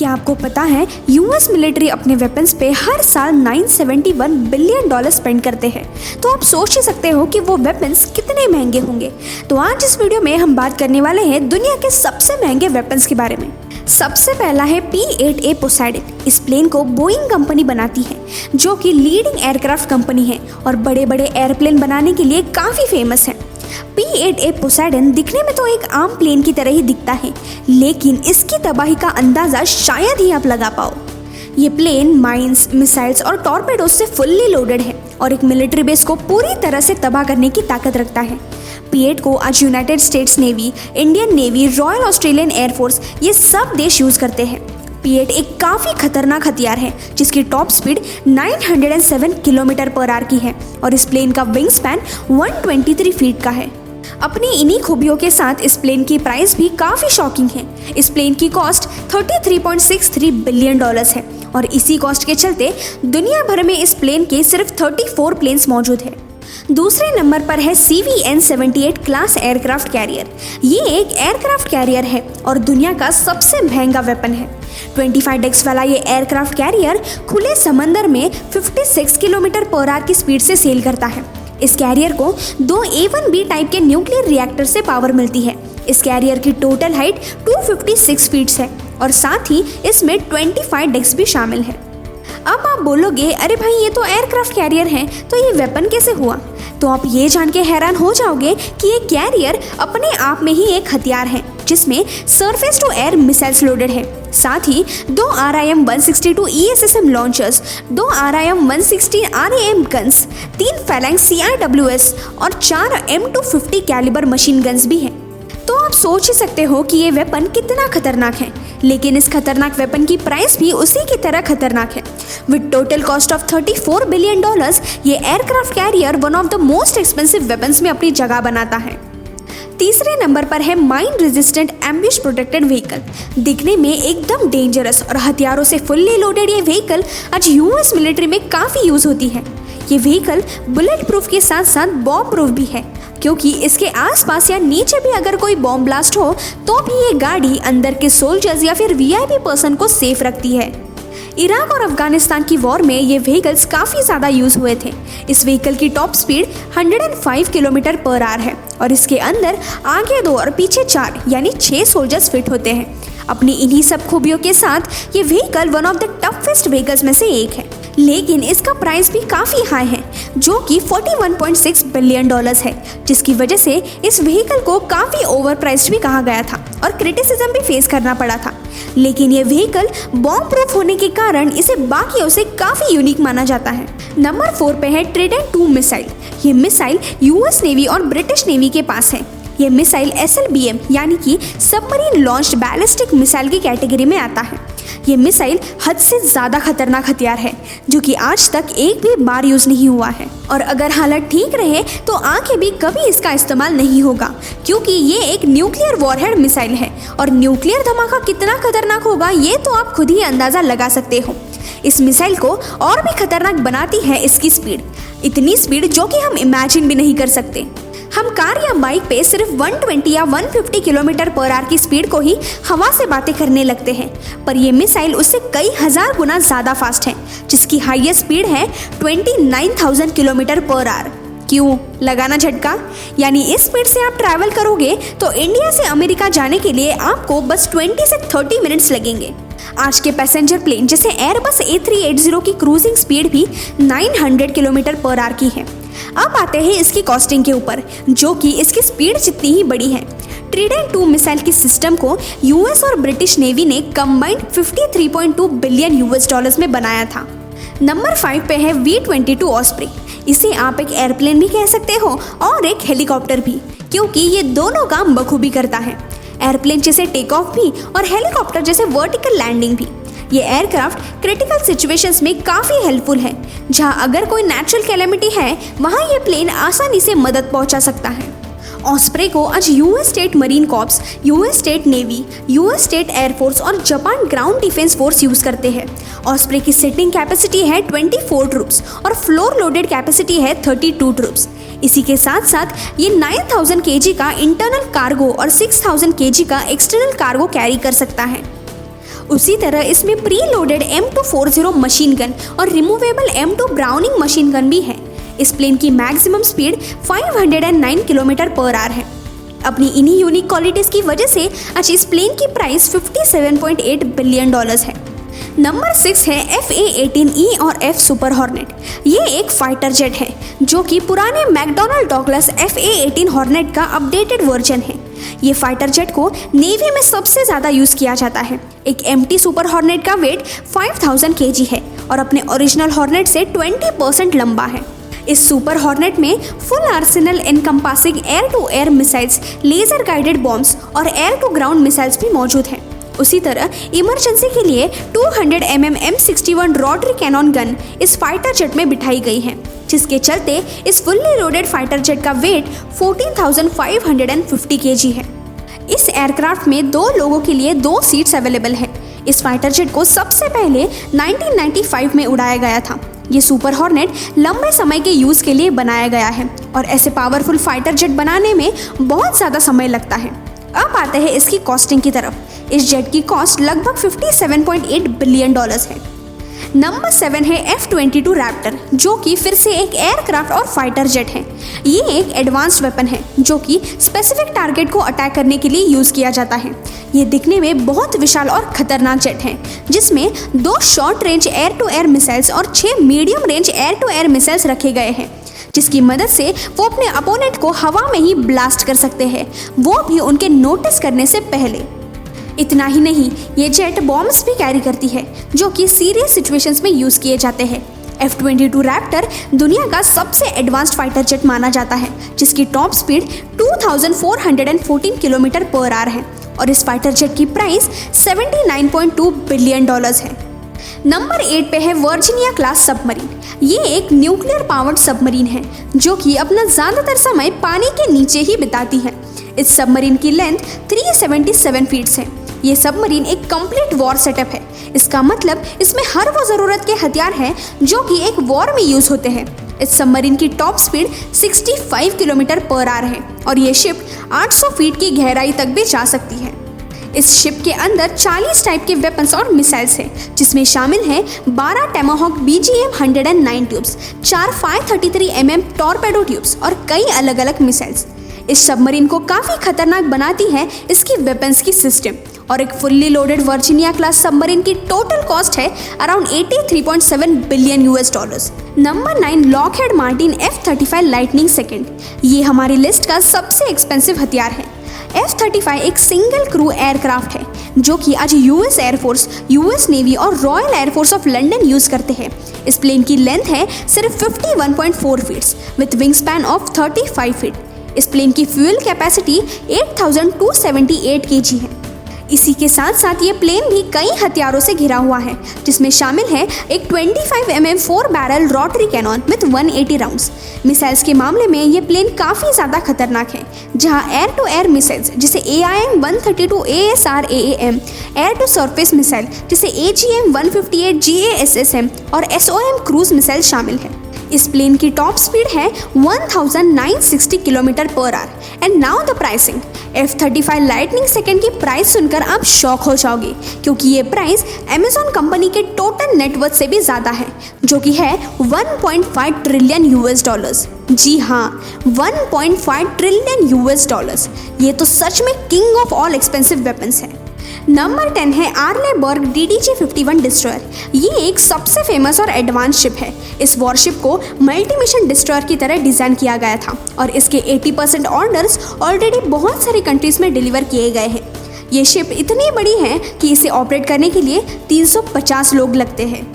क्या आपको पता है यूएस मिलिट्री अपने वेपन्स पे हर साल 971 बिलियन डॉलर स्पेंड करते हैं। तो आप सोच ही सकते हो कि वो वेपन्स कितने महंगे होंगे। तो आज इस वीडियो में हम बात करने वाले हैं दुनिया के सबसे महंगे वेपन्स के बारे में। सबसे पहला है P-8A पोसाइडन। इस प्लेन को बोइंग कंपनी बनाती है, जो कि लीडिंग एयरक्राफ्ट कंपनी है और बड़े बड़े एयरप्लेन बनाने के लिए काफ़ी फेमस है। P-8A पोसाइडन दिखने में तो एक आम प्लेन की तरह ही दिखता है, लेकिन इसकी तबाही का अंदाज़ा शायद ही आप लगा पाओ। ये प्लेन माइंस, मिसाइल्स और टॉर्पेडोज से फुल्ली लोडेड है और एक मिलिट्री बेस को पूरी तरह से तबाह करने की ताकत रखता है। P-8 को आज United states navy, Indian navy, royal Australian air force ये सब देश यूज़ करते हैं। P-8 एक काफ़ी खतरनाक हथियार है जिसकी top speed 907 kilometre per our की है और इस प्लेन का विंग स्पैन 123 फीट का है। अपनी इन्हीं खूबियों के साथ इस प्लेन की प्राइस भी काफ़ी शॉकिंग है। इस प्लेन की कॉस्ट 33.63 बिलियन डॉलर्स है और इसी कॉस्ट के चलते दुनिया भर में इस प्लेन के सिर्फ 34 प्लेन्स मौजूद है। दूसरे नंबर पर है CVN-78 क्लास एयरक्राफ्ट कैरियर। ये एक एयरक्राफ्ट कैरियर है और दुनिया का सबसे महंगा वेपन है। 25 डेक्स वाला ये एयरक्राफ्ट कैरियर खुले समंदर में 56 किलोमीटर पर आवर की स्पीड से सेल करता है। इस कैरियर को 2 A-1B टाइप के न्यूक्लियर रिएक्टर से पावर मिलती है। इस कैरियर की टोटल हाइट 256 फीट है और साथ ही इसमें 25 डेक्स भी शामिल है। अब आप बोलोगे, अरे भाई ये तो एयरक्राफ्ट कैरियर है, तो ये वेपन कैसे हुआ? तो आप ये जान के हैरान हो जाओगे कि ये कैरियर अपने आप में ही एक हथियार है जिसमें surface to air missiles loaded है। साथ ही 2 RIM-162 ESSM launchers, 2 RIM-160 RAM guns, 3 phalanx CIWS और 4 M250 कैलिबर मशीन गन्स भी हैं। तो आप सोच ही सकते हो कि ये वेपन कितना खतरनाक है, लेकिन इस खतरनाक वेपन की प्राइस भी उसी की तरह खतरनाक है। With total cost of 34 billion dollars, ये aircraft carrier one of the most expensive weapons में अपनी जगह बनाता है। तीसरे नंबर पर है mine resistant ambush protected vehicle. दिखने में एकदम डेंजरस और हथियारों से फुल्ली लोडेड ये व्हीकल आज यूएस मिलिट्री में काफ़ी यूज़ होती है। ये व्हीकल बुलेट प्रूफ के साथ साथ बॉम्ब प्रूफ भी है, क्योंकि इसके आसपास या नीचे भी अगर कोई बॉम्ब ब्लास्ट हो तो भी ये गाड़ी अंदर के सोल्जर्स या फिर VIP पर्सन को सेफ रखती है। इराक और अफगानिस्तान की वॉर में ये व्हीकल्स काफ़ी ज़्यादा यूज़ हुए थे। इस व्हीकल की top speed 105 kilometre per hour है और इसके अंदर आगे 2 और पीछे 4 यानी 6 सोल्जर्स फिट होते हैं। अपनी इन्हीं सब खूबियों के साथ ये vehicle one of the toughest vehicles में से एक है, लेकिन इसका प्राइस भी काफ़ी हाई है, जो कि 41.6 बिलियन डॉलर्स है, जिसकी वजह से इस व्हीकल को काफ़ी ओवर प्राइस्ड भी कहा गया था और क्रिटिसिज्म भी फेस करना पड़ा था। लेकिन ये व्हीकल बॉम्ब प्रूफ होने के कारण इसे बाकियों से काफ़ी यूनिक माना जाता है। नंबर 4 पे है ट्रिडेंट 2 मिसाइल। ये मिसाइल यूएस नेवी और ब्रिटिश नेवी के पास है। ये मिसाइल SLBM यानी कि सबमरीन लॉन्च्ड बैलिस्टिक मिसाइल की कैटेगरी में आता है। ये मिसाइल हद से ज़्यादा खतरनाक हथियार है जो कि आज तक एक भी बार यूज़ नहीं हुआ है और अगर हालत ठीक रहे तो आगे भी कभी इसका इस्तेमाल नहीं होगा, क्योंकि ये एक न्यूक्लियर वॉरहेड मिसाइल है और न्यूक्लियर धमाका कितना खतरनाक होगा ये तो आप खुद ही अंदाज़ा लगा सकते हो। इस मिसाइल को और भी खतरनाक बनाती है इसकी स्पीड, इतनी स्पीड जो कि हम इमेजिन भी नहीं कर सकते। हम कार या बाइक पे सिर्फ 120 या 150 किलोमीटर पर आवर की स्पीड को ही हवा से बातें करने लगते हैं, पर ये मिसाइल उससे कई हज़ार गुना ज़्यादा फास्ट है, जिसकी हाईएस्ट स्पीड है 29,000 किलोमीटर पर आवर। क्यों लगाना झटका? यानी इस स्पीड से आप ट्रैवल करोगे तो इंडिया से अमेरिका जाने के लिए आपको बस 20 से 30 मिनट्स लगेंगे। आज के पैसेंजर प्लेन जैसे एयरबस A380 की क्रूजिंग स्पीड भी 900 किलोमीटर पर आवर की है। अब आते हैं इसकी कॉस्टिंग के ऊपर, जो कि इसकी स्पीड जितनी ही बड़ी है। ट्रिडेंट 2 मिसाइल की सिस्टम को यूएस और ब्रिटिश नेवी ने कंबाइंड 53.2 बिलियन US डॉलर्स में बनाया था। नंबर 5 पे है V-22 ऑस्प्रे। इसे आप एक एयरप्लेन भी कह सकते हो और एक हेलीकॉप्टर भी, क्योंकि ये दोनों काम बखूबी करता है। एयरप्लेन जैसे टेक ऑफ भी और हेलीकॉप्टर जैसे वर्टिकल लैंडिंग भी। ये एयरक्राफ्ट क्रिटिकल सिचुएशंस में काफ़ी हेल्पफुल है। जहां अगर कोई नेचुरल कैलेमिटी है वहां ये प्लेन आसानी से मदद पहुंचा सकता है। ऑस्प्रे को आज US state marine corps, US state navy, US state air force और Japan ground defence force use करते हैं। ऑस्प्रे की सिटिंग कैपेसिटी है 24 ट्रूप्स और फ्लोर लोडेड कैपेसिटी है 32 ट्रूप्स। इसी के साथ साथ ये 9000 kg का इंटरनल कार्गो और 6000 kg का एक्सटर्नल कार्गो कैरी कर सकता है। उसी तरह इसमें preloaded M240 machine gun और removable M2 Browning machine gun भी है। इस प्लेन की maximum speed 509 kilometre per hour है। अपनी इन्हीं यूनिक क्वालिटीज की वजह से आज इस प्लेन की प्राइस $57.8 बिलियन है। नंबर 6 है FA-18E और F सुपर हॉर्नेट। ये एक फाइटर जेट है जो कि पुराने मैकडॉनल्ड डॉगलस FA-18 हॉर्नेट का अपडेटेड वर्जन है। ये फाइटर जेट को नेवी में सबसे ज़्यादा यूज़ किया जाता है। एक एम्प्टी सुपर हॉर्नेट का वेट 5000 kg है और अपने ओरिजिनल हॉर्नेट से 20% लंबा है। इस सुपर हॉर्नेट में full arsenal encompassing air to air missiles, laser guided bombs और एयर टू ग्राउंड मिसाइल्स भी मौजूद हैं। उसी तरह इमरजेंसी के लिए 200 mm M61 rotary cannon gun इस फाइटर जेट में बिठाई गई है, जिसके चलते इस फुल्ली लोडेड फाइटर जेट का वेट 14,550 kg है। इस एयरक्राफ्ट में 2 लोगों के लिए 2 सीट्स अवेलेबल है। इस फाइटर जेट को सबसे पहले 1995 में उड़ाया गया था। ये सुपर हॉर्नेट लंबे समय के यूज़ के लिए बनाया गया है और ऐसे पावरफुल फाइटर जेट बनाने में बहुत ज़्यादा समय लगता है। अब आते हैं इसकी कॉस्टिंग की तरफ। इस जेट की कॉस्ट लगभग $57.8 बिलियन है। नंबर 7 है F-22 रैप्टर, जो कि फिर से एक एयरक्राफ्ट और फाइटर जेट है। ये एक एडवांस्ड वेपन है जो कि स्पेसिफिक टारगेट को अटैक करने के लिए यूज़ किया जाता है। ये दिखने में बहुत विशाल और खतरनाक जेट है, जिसमें 2 short range air to air missiles और 6 medium range air to air missiles रखे गए हैं, जिसकी मदद से वो अपने अपोनेंट को हवा में ही ब्लास्ट कर सकते हैं, वो भी उनके नोटिस करने से पहले। इतना ही नहीं, ये जेट बॉम्ब्स भी कैरी करती है जो कि सीरियस सिचुएशंस में यूज़ किए जाते हैं। F-22 रैप्टर दुनिया का सबसे एडवांस्ड फाइटर जेट माना जाता है, जिसकी top speed 2414 kilometre per hour है और इस फाइटर जेट की प्राइस $79.2 बिलियन है। नंबर 8 पे है वर्जीनिया क्लास सबमरीन। ये एक न्यूक्लियर पावर्ड सबमरीन है जो कि अपना ज़्यादातर समय पानी के नीचे ही बिताती है। इस सबमरीन की लेंथ 377 फीट्स है। ये सबमरीन एक कंप्लीट वॉर सेटअप है। इसका मतलब इसमें हर वो ज़रूरत के हथियार हैं जो कि एक वॉर में यूज़ होते हैं। इस सबमरीन की top speed 65 kilometre per hour है और ये शिप 800 फीट की गहराई तक भी जा सकती है। इस शिप के अंदर 40 टाइप के वेपन्स और मिसाइल्स हैं, जिसमें शामिल हैं 12 टैमाहॉक BGM-109 tubes, 4 533 mm torpedo tubes और कई अलग अलग मिसाइल्स। इस सबमरीन को काफ़ी खतरनाक बनाती है इसकी वेपन्स की सिस्टम, और एक fully loaded Virginia class submarine की टोटल कॉस्ट है around $83.7 billion. Number 9 Lockheed Martin F-35 lightning second. ये हमारी लिस्ट का सबसे एक्सपेंसिव हथियार है। F-35 एक सिंगल क्रू एयरक्राफ्ट है जो कि आज US एयरफोर्स, US नेवी और royal air force of London use करते हैं। इस प्लेन की लेंथ है सिर्फ 51.4 feets with wing span of 35 feet. इस प्लेन की फ्यूल कैपेसिटी 8278 kg है। इसी के साथ साथ ये प्लेन भी कई हथियारों से घिरा हुआ है, जिसमें शामिल है एक 25 mm 4 barrel rotary cannon with 180 rounds. Missiles के मामले में ये प्लेन काफ़ी ज़्यादा खतरनाक है, जहां एयर टू एयर मिसाइल्स जैसे AIM-132 ASRAAM, air to surface missile जैसे AGM-158 GASSM और SOM क्रूज मिसाइल शामिल है। इस प्लेन की टॉप स्पीड है 1960 kilometre per our. And now the pricing. F-35 lightning second की प्राइस सुनकर आप शॉक हो जाओगे, क्योंकि ये प्राइस अमेज़न कंपनी के टोटल नेटवर्थ से भी ज़्यादा है, जो कि है $1.5 ट्रिलियन। जी हाँ, $1.5 ट्रिलियन। ये तो सच में king of all expensive weapons है। नंबर 10 है आर्ले बर्ग DDG-51 डिस्ट्रॉयर। ये एक सबसे फेमस और एडवांस शिप है। इस वॉरशिप को मल्टी मिशन डिस्ट्रॉयर की तरह डिज़ाइन किया गया था और इसके 80% ऑर्डर्स ऑलरेडी बहुत सारी कंट्रीज में डिलीवर किए गए हैं। ये शिप इतनी बड़ी है कि इसे ऑपरेट करने के लिए 350 लोग लगते हैं।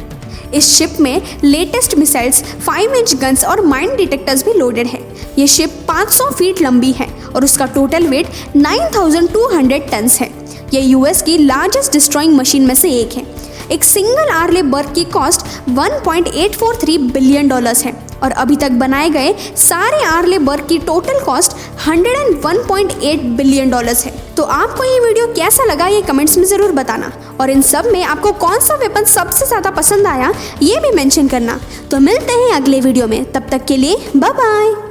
इस शिप में लेटेस्ट मिसाइल्स, 5 इंच गन्स और माइन डिटेक्टर्स भी लोडेड है। ये शिप 500 फीट लंबी है और उसका टोटल वेट 9200 टन्स है। ये US की लार्जेस्ट डिस्ट्रॉइंग मशीन में से एक है। एक सिंगल आर्ले बर्ग की कॉस्ट $1.843 बिलियन है और अभी तक बनाए गए सारे आर्ले बर्ग की टोटल कॉस्ट $101.8 बिलियन है। तो आपको ये वीडियो कैसा लगा ये कमेंट्स में ज़रूर बताना, और इन सब में आपको कौन सा वेपन सबसे ज़्यादा पसंद आया ये भी मेंशन करना। तो मिलते हैं अगले वीडियो में, तब तक के लिए बाय बाय।